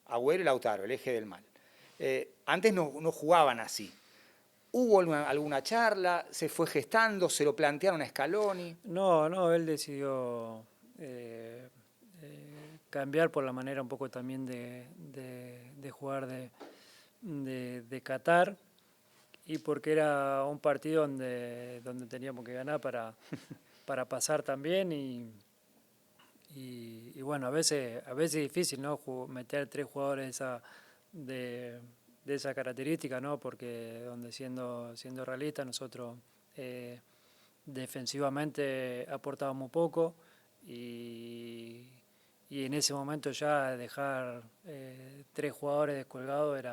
Agüero y Lautaro, el eje del mal. Antes no jugaban así. ¿Hubo alguna charla? ¿Se fue gestando? ¿Se lo plantearon a Scaloni? No, él decidió cambiar por la manera un poco también de jugar de Qatar y porque era un partido donde teníamos que ganar para pasar también y bueno, a veces es difícil, ¿no? Meter 3 jugadores de, de esa característica, ¿no? Porque donde siendo realistas nosotros defensivamente aportábamos poco y, y en ese momento ya dejar 3 jugadores descolgados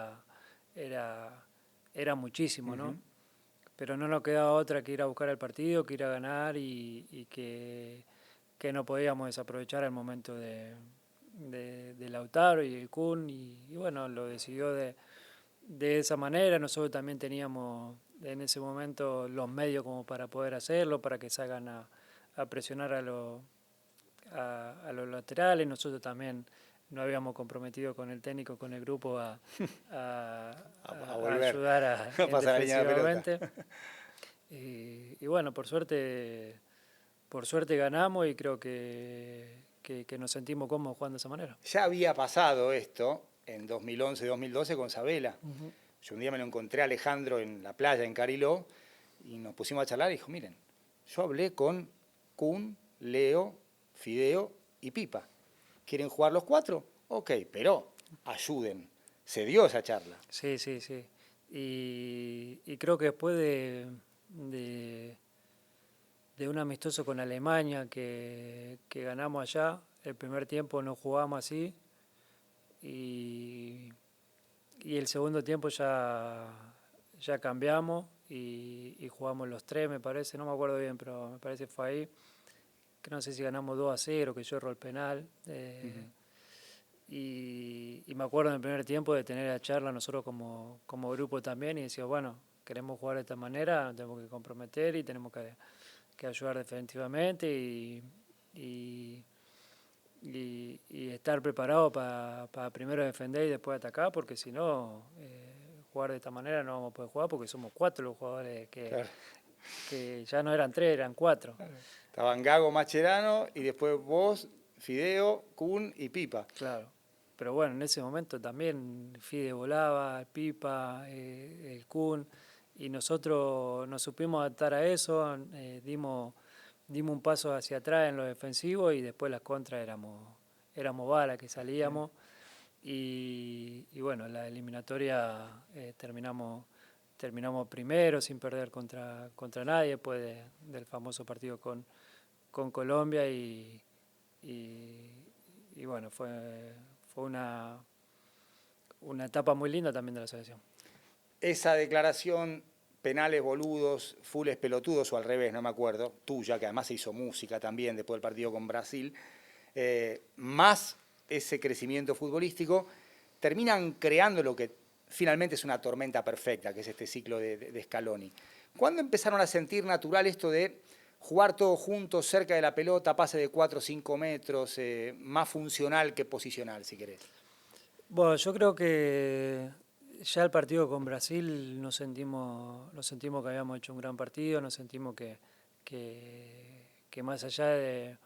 era muchísimo, ¿no? Pero no nos quedaba otra que ir a buscar el partido, que ir a ganar y que no podíamos desaprovechar el momento de Lautaro y el Kun y bueno, lo decidió de esa manera. Nosotros también teníamos en ese momento los medios como para poder hacerlo, para que salgan a presionar a los laterales. Nosotros también nos habíamos comprometido con el técnico, con el grupo A a volver, ayudar a pasar la línea de la pelota. defensivamente. Y bueno, por suerte ganamos y creo que nos sentimos cómodos jugando de esa manera. Ya había pasado esto en 2011-2012 con Sabela. Yo un día me lo encontré a Alejandro en la playa en Cariló y nos pusimos a charlar y dijo, miren, yo hablé con Kun, Leo, Fideo y Pipa. ¿Quieren jugar los 4? Ok, pero ayuden. Se dio esa charla. Sí, sí, sí. Y creo que después de un amistoso con Alemania que ganamos allá, el primer tiempo no jugamos así y el segundo tiempo ya cambiamos y jugamos los 3, me parece, no me acuerdo bien, pero me parece que fue ahí, que no sé si ganamos 2-0, que yo erró el penal. Y me acuerdo en el primer tiempo de tener la charla nosotros como grupo también y decía, bueno, queremos jugar de esta manera, nos tenemos que comprometer y tenemos que ayudar defensivamente y estar preparado para primero defender y después atacar, porque si no, jugar de esta manera no vamos a poder jugar porque somos 4 los jugadores Claro. que ya no eran 3, eran 4. Estaban Gago, Mascherano y después vos, Fideo, Kun y Pipa. Claro. Pero bueno, en ese momento también Fide volaba, Pipa, el Kun, y nosotros nos supimos adaptar a eso, dimos un paso hacia atrás en lo defensivo y después las contras éramos balas que salíamos y bueno, la eliminatoria terminamos primero sin perder contra nadie después del famoso partido con Colombia y bueno, fue una etapa muy linda también de la selección. Esa declaración, penales boludos, fulles pelotudos o al revés, no me acuerdo, tuya, que además se hizo música también después del partido con Brasil, más ese crecimiento futbolístico, terminan creando lo que finalmente es una tormenta perfecta, que es este ciclo de Scaloni. ¿Cuándo empezaron a sentir natural esto de jugar todos juntos, cerca de la pelota, pase de 4 o 5 metros, más funcional que posicional, si querés? Bueno, yo creo que ya el partido con Brasil nos sentimos que habíamos hecho un gran partido, nos sentimos que más allá de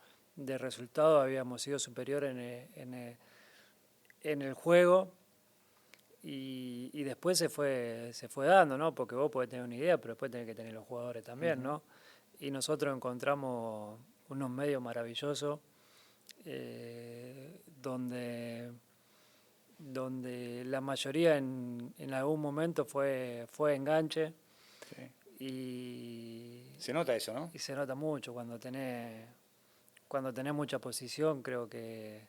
resultado habíamos sido superiores en el juego y después se fue dando, ¿no? Porque vos podés tener una idea, pero después tenés que tener los jugadores también, ¿no? Y nosotros encontramos unos medios maravillosos donde la mayoría en algún momento fue enganche. Sí. Y se nota eso, ¿no? Y se nota mucho cuando tenés mucha posición. Creo que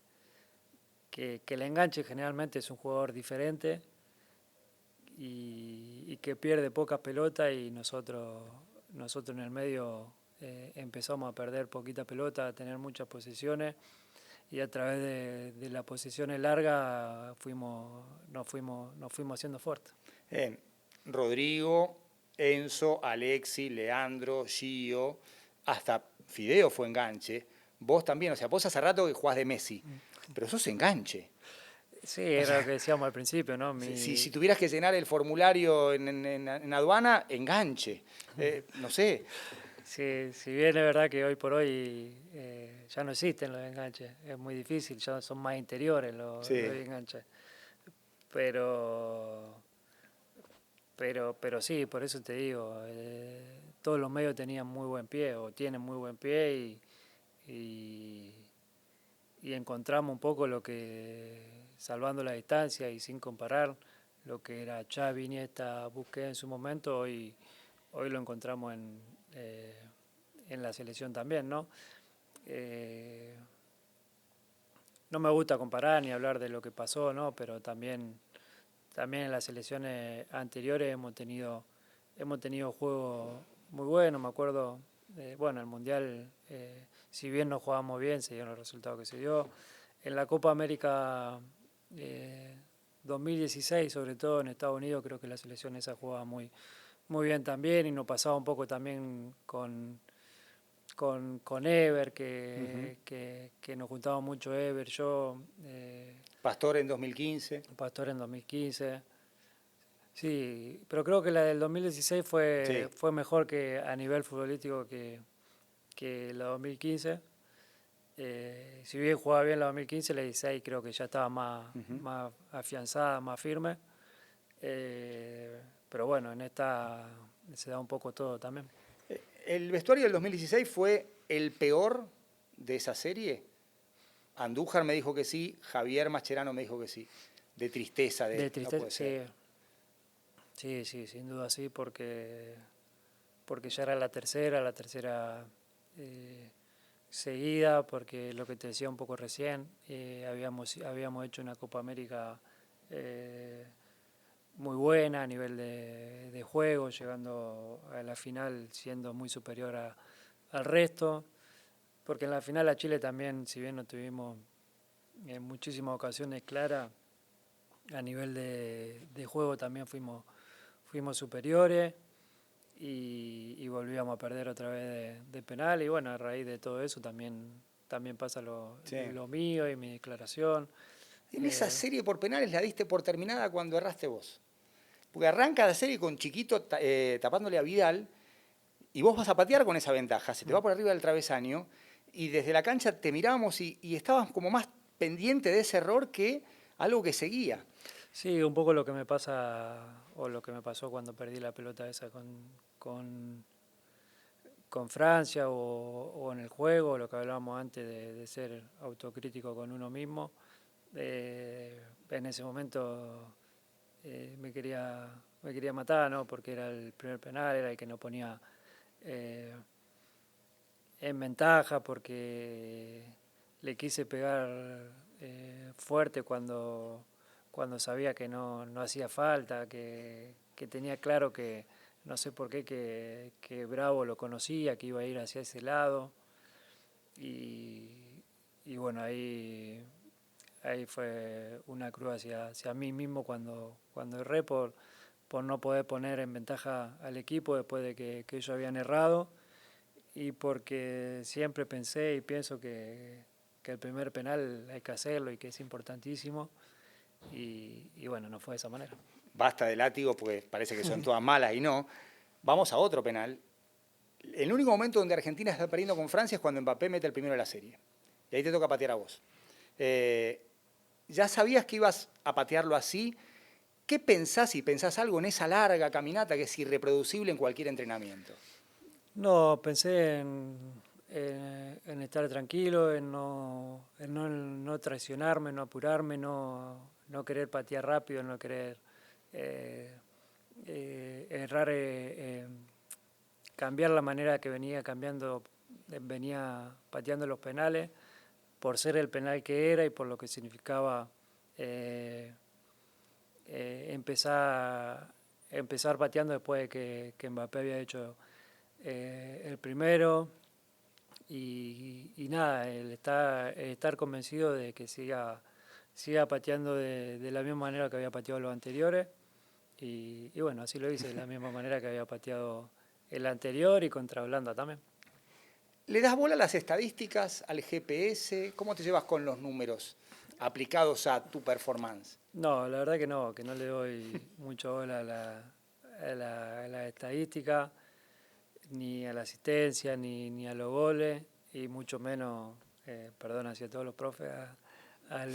el enganche generalmente es un jugador diferente y que pierde pocas pelotas y nosotros en el medio empezamos a perder poquita pelota, a tener muchas posiciones y a través de las posiciones largas nos fuimos haciendo fuertes. Rodrigo, Enzo, Alexi, Leandro, Gio, hasta Fideo fue enganche. Vos también, o sea, vos hace rato que jugás de Messi, pero sos enganche. Sí, era lo que decíamos al principio, ¿no? Si tuvieras que llenar el formulario en aduana, enganche. No sé. Sí, si bien es verdad que hoy por hoy ya no existen los enganches, es muy difícil, ya son más interiores los enganches. Pero sí, por eso te digo, todos los medios tenían muy buen pie o tienen muy buen pie y encontramos un poco lo que, salvando la distancia y sin comparar, lo que era Xavi, Iniesta, Busquets en su momento, hoy lo encontramos en la selección también, ¿no? No me gusta comparar ni hablar de lo que pasó, ¿no? Pero también en las selecciones anteriores hemos tenido juegos muy buenos. Me acuerdo, bueno, el Mundial, si bien no jugábamos bien, se dieron los resultados que se dio. En la Copa América 2016, sobre todo en Estados Unidos, creo que la selección esa jugaba muy bien también, y nos pasaba un poco también con Ever, que nos juntaba mucho Ever, yo, Pastor en 2015. Pastor en 2015. Sí, pero creo que la del 2016 Sí. fue mejor que a nivel futbolístico que la 2015. Si bien jugaba bien la 2015, la 16 creo que ya estaba más afianzada, más firme. Pero bueno, en esta se da un poco todo también. El vestuario del 2016 fue el peor de esa serie. Andújar me dijo que sí, Javier Mascherano me dijo que sí. De tristeza, De no tristeza, puede ser. sí, sin duda sí, porque ya era la tercera seguida, porque lo que te decía un poco recién, habíamos hecho una Copa América muy buena a nivel de juego, llegando a la final siendo muy superior al resto, porque en la final a Chile también, si bien no tuvimos en muchísimas ocasiones claras, a nivel de juego también fuimos superiores, y volvíamos a perder otra vez de penal, y bueno, a raíz de todo eso también pasa Sí. lo mío y mi declaración. En esa serie por penales la diste por terminada cuando erraste vos. Porque arranca la serie con Chiquito tapándole a Vidal y vos vas a patear con esa ventaja. Se te va por arriba del travesaño y desde la cancha te miramos y estabas como más pendiente de ese error que algo que seguía. Sí, un poco lo que me pasa, o lo que me pasó cuando perdí la pelota esa con, con Francia, o en el juego, lo que hablábamos antes de ser autocrítico con uno mismo. En ese momento me quería matar, ¿no? Porque era el primer penal, era el que no ponía eh, en ventaja, porque le quise pegar fuerte cuando sabía que no hacía falta, que tenía claro que, no sé por qué, que Bravo lo conocía, que iba a ir hacia ese lado. Y bueno, ahí fue una cruz hacia mí mismo cuando erré por no poder poner en ventaja al equipo después de que ellos habían errado, y porque siempre pensé y pienso que el primer penal hay que hacerlo y que es importantísimo, y bueno, no fue de esa manera. Basta de látigo porque parece que son todas malas y no. Vamos a otro penal. El único momento donde Argentina está perdiendo con Francia es cuando Mbappé mete el primero de la serie. Y ahí te toca patear a vos. ¿Ya sabías que ibas a patearlo así? ¿Qué pensás, si pensás algo en esa larga caminata que es irreproducible en cualquier entrenamiento? No, pensé en estar tranquilo, en no traicionarme, no apurarme, no querer patear rápido, no querer errar, cambiar la manera que venía pateando los penales, por ser el penal que era y por lo que significaba empezar pateando después de que Mbappé había hecho el primero. Y nada, el estar convencido de que siga pateando de la misma manera que había pateado los anteriores, y bueno, así lo hice, de la misma manera que había pateado el anterior y contra Holanda también. ¿Le das bola a las estadísticas, al GPS? ¿Cómo te llevas con los números aplicados a tu performance? No, la verdad que no le doy mucho bola a la estadística, ni a la asistencia, ni a los goles, y mucho menos, perdón hacia todos los profes, a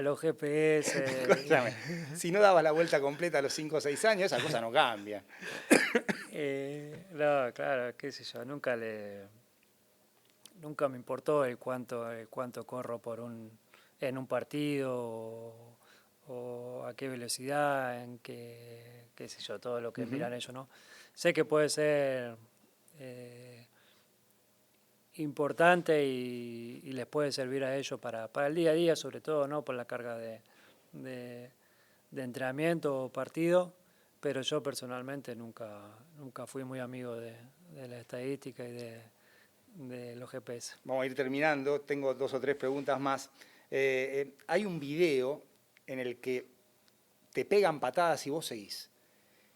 los GPS. Escúchame, si no dabas la vuelta completa a los 5 o 6 años, esa cosa no cambia. No, claro, qué sé yo, nunca me importó el cuánto corro en un partido, o a qué velocidad, en qué sé yo, todo lo que Ujú. miran ellos, ¿no? Sé que puede ser importante y les puede servir a ellos para el día a día, sobre todo, ¿no? Por la carga de, de entrenamiento o partido, pero yo personalmente nunca fui muy amigo de la estadística y de los GPS. Vamos a ir terminando, tengo 2 o 3 preguntas más. Hay un video en el que te pegan patadas y vos seguís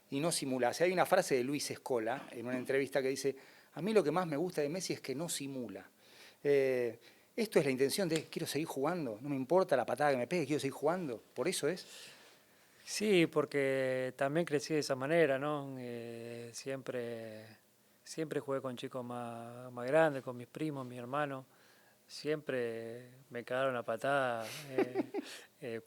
y no simulás. Hay una frase de Luis Escola en una entrevista que dice, a mí lo que más me gusta de Messi es que no simula. Esto es la intención de, quiero seguir jugando, no me importa la patada que me pegue, quiero seguir jugando, por eso es. Sí, porque también crecí de esa manera, ¿no? Siempre jugué con chicos más grandes, con mis primos, mis hermanos. Siempre me cagaron a patada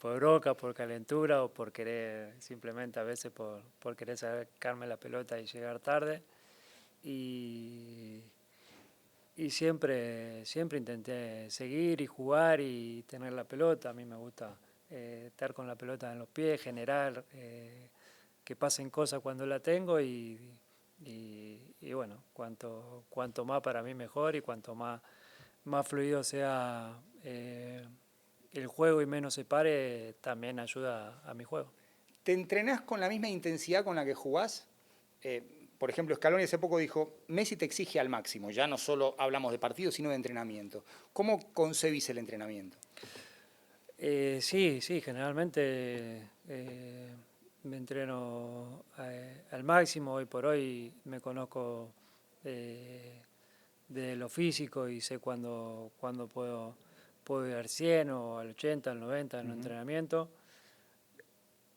por bronca, por calentura o por querer, simplemente a veces por querer sacarme la pelota y llegar tarde. Y, y siempre intenté seguir y jugar y tener la pelota. A mí me gusta estar con la pelota en los pies, generar, que pasen cosas cuando la tengo y bueno, cuanto más para mí mejor y cuanto más fluido sea el juego y menos se pare, también ayuda a mi juego. ¿Te entrenás con la misma intensidad con la que jugás? Eh, por ejemplo, Scaloni hace poco dijo, Messi te exige al máximo, ya no solo hablamos de partido, sino de entrenamiento. ¿Cómo concebís el entrenamiento? Sí, generalmente me entreno al máximo. Hoy por hoy me conozco de lo físico y sé cuándo puedo ir al 100 o al 80, al 90 en el Ujú. entrenamiento.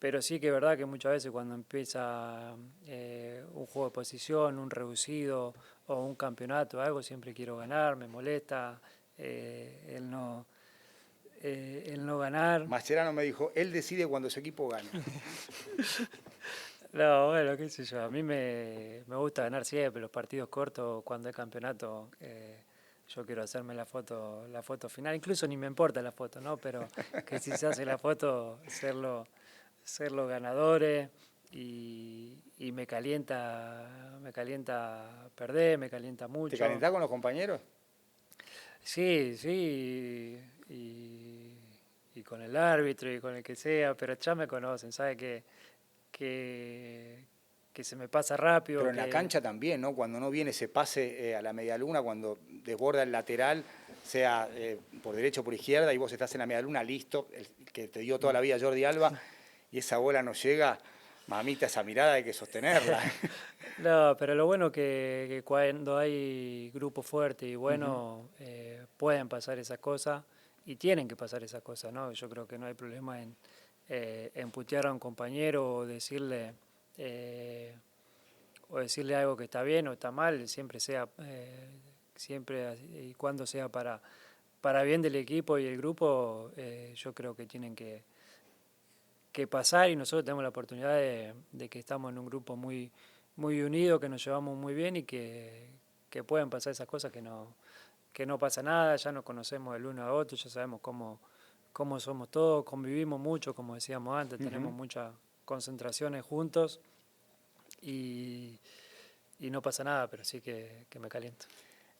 Pero sí que es verdad que muchas veces cuando empieza un juego de posición, un reducido o un campeonato, algo, siempre quiero ganar, me molesta el no ganar. Mascherano me dijo, él decide cuando su equipo gana. No, bueno, qué sé yo, a mí me gusta ganar siempre, los partidos cortos, cuando hay campeonato, yo quiero hacerme la foto final, incluso ni me importa la foto, ¿no? Pero que si se hace la foto, ser los ganadores y me calienta perder, me calienta ¿Te mucho. calentás con los compañeros? Sí, y con el árbitro y con el que sea, pero ya me conocen, sabe que, que se me pasa rápido, Pero en la que cancha también, ¿no? Cuando no viene ese pase a la medialuna, cuando desborda el lateral, sea por derecha o por izquierda, y vos estás en la medialuna, listo, el que te dio toda la vida Jordi Alba, y esa bola no llega, mamita, esa mirada hay que sostenerla. no, pero lo bueno que cuando hay grupo fuerte y Ujú. bueno, pueden pasar esas cosas y tienen que pasar esas cosas, ¿no? Yo creo que no hay problema en putear a un compañero eh, o decirle algo que está bien o está mal, siempre y cuando sea para bien del equipo y el grupo, yo creo que tienen que pasar y nosotros tenemos la oportunidad de que estamos en un grupo muy unido, que nos llevamos muy bien y que pueden pasar esas cosas que no pasa nada, ya nos conocemos el uno a otro, ya sabemos cómo somos todos, convivimos mucho, como decíamos antes, tenemos Ujú. muchas concentraciones juntos y, y no pasa nada, pero sí que me caliento.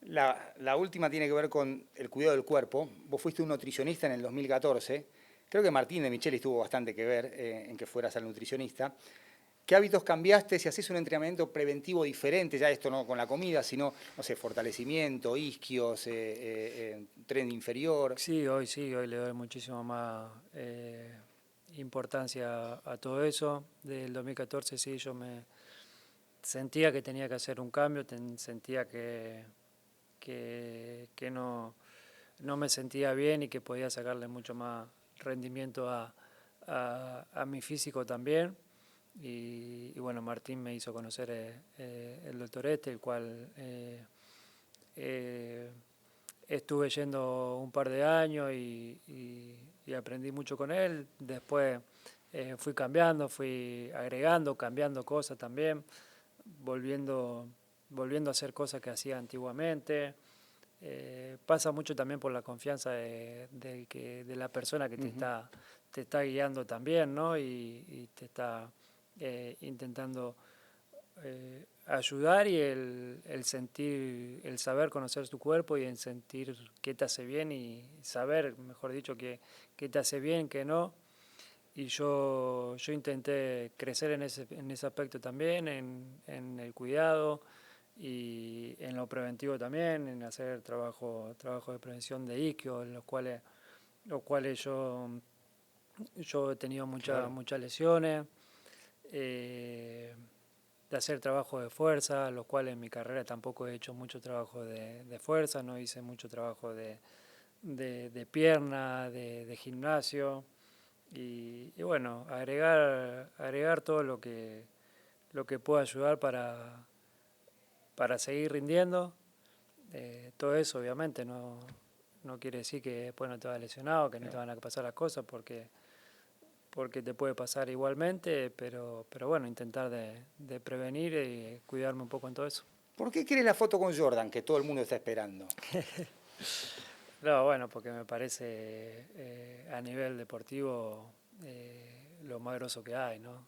La última tiene que ver con el cuidado del cuerpo. Vos fuiste un nutricionista en el 2014. Creo que Martín de Michelis tuvo bastante que ver en que fueras al nutricionista. ¿Qué hábitos cambiaste si haces un entrenamiento preventivo diferente? Ya esto no con la comida, sino, no sé, fortalecimiento, isquios, tren inferior. Sí, hoy le doy muchísimo más importancia a todo eso. Del 2014 sí, yo me sentía que tenía que hacer un cambio, sentía que no me sentía bien y que podía sacarle mucho más rendimiento a mi físico también. Y bueno, Martín me hizo conocer el doctor el cual eh, estuve yendo un par de años y aprendí mucho con él. Después fui cambiando, fui agregando, cambiando cosas también, volviendo, volviendo a hacer cosas que hacía antiguamente. Pasa mucho también por la confianza de la persona que Ujú. te está guiando también, ¿no? Y te está intentando ayudar, y el sentir, el saber conocer tu cuerpo y el sentir qué te hace bien y saber, mejor dicho, qué te hace bien, qué no. Y yo intenté crecer en ese aspecto también, en el cuidado y en lo preventivo también, en hacer trabajo de prevención de isquios, los cuales yo he tenido muchas lesiones, de hacer trabajo de fuerza, los cuales en mi carrera tampoco he hecho mucho trabajo de fuerza, no hice mucho trabajo de pierna, de gimnasio, y bueno, agregar todo lo que pueda ayudar para seguir rindiendo. Todo eso obviamente no quiere decir que después no te vas a lesionado, que no te van a pasar las cosas, porque te puede pasar igualmente, pero bueno, intentar de prevenir y cuidarme un poco en todo eso. ¿Por qué querés la foto con Jordan, que todo el mundo está esperando? No, bueno, porque me parece a nivel deportivo lo más grosso que hay, ¿no?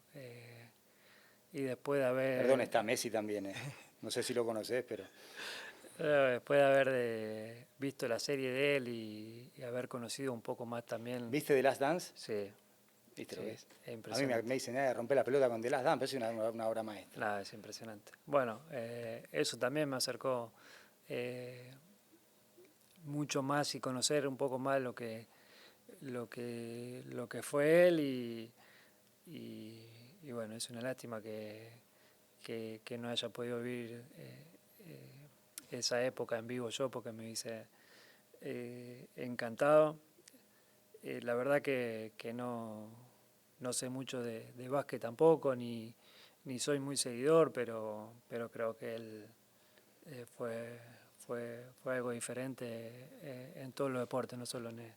Y después de haber... Perdón, está Messi también, no sé si lo conocés, pero... Después de haber visto la serie de él y haber conocido un poco más también... ¿Viste The Last Dance? Sí. ¿Viste lo que es? Es A mí me dicen, romper la pelota con The Last Dance, pero es una obra maestra. Nada, es impresionante. Bueno, eso también me acercó mucho más y conocer un poco más lo que fue él, y bueno, es una lástima que no haya podido vivir esa época en vivo yo, porque me hubiese encantado. La verdad que no sé mucho de básquet tampoco, ni soy muy seguidor, pero creo que él fue algo diferente en todos los deportes, no solo en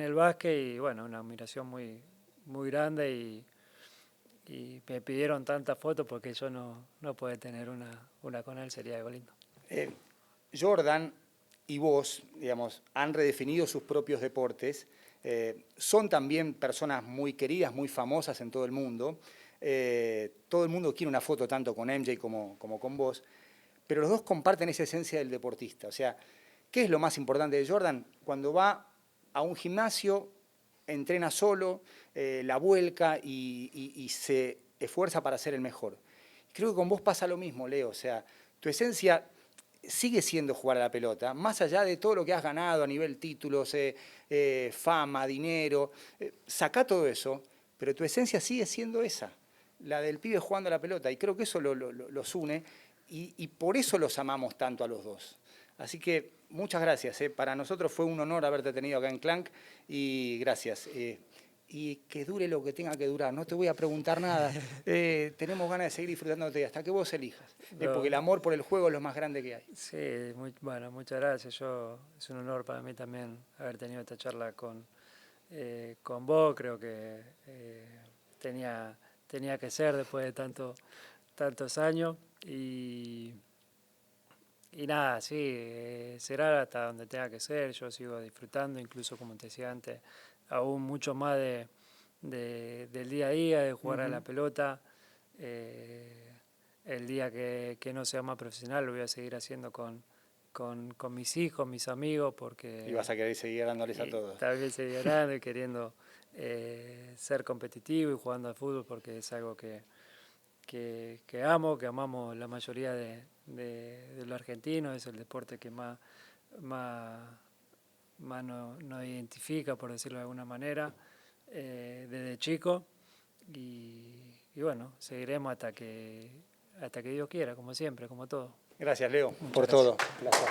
el básquet, y bueno, una admiración muy grande, y me pidieron tantas fotos porque yo no puedo tener una con él, sería algo lindo. Jordan y vos, digamos, han redefinido sus propios deportes, son también personas muy queridas, muy famosas en todo el mundo. Todo el mundo quiere una foto tanto con MJ como con vos, pero los dos comparten esa esencia del deportista. O sea, ¿qué es lo más importante de Jordan? Cuando va a un gimnasio, entrena solo, la vuelca y se esfuerza para ser el mejor. Creo que con vos pasa lo mismo, Leo. O sea, tu esencia sigue siendo jugar a la pelota, más allá de todo lo que has ganado a nivel títulos, fama, dinero. Sacá todo eso, pero tu esencia sigue siendo esa, la del pibe jugando a la pelota. Y creo que eso los une, y por eso los amamos tanto a los dos. Así que muchas gracias. Para nosotros fue un honor haberte tenido acá en Clank, y gracias. Y que dure lo que tenga que durar. No te voy a preguntar nada. Tenemos ganas de seguir disfrutándote hasta que vos elijas. Porque el amor por el juego es lo más grande que hay. Sí, bueno, muchas gracias. Es un honor para mí también haber tenido esta charla con vos. Creo que tenía que ser después de tantos años. Y nada, sí, será hasta donde tenga que ser. Yo sigo disfrutando, incluso como te decía antes, aún mucho más del día a día, de jugar a la pelota. El día que no sea más profesional lo voy a seguir haciendo con mis hijos, mis amigos, porque... Y vas a querer seguir dándoles a todos. También seguir ganando y queriendo ser competitivo y jugando al fútbol, porque es algo que amo, que amamos la mayoría de los argentinos. Es el deporte que más nos identifica, por decirlo de alguna manera, desde chico, y bueno, seguiremos hasta que Dios quiera, como siempre, como todo. Gracias, Leo, Muchas por gracias. todo. Un placer.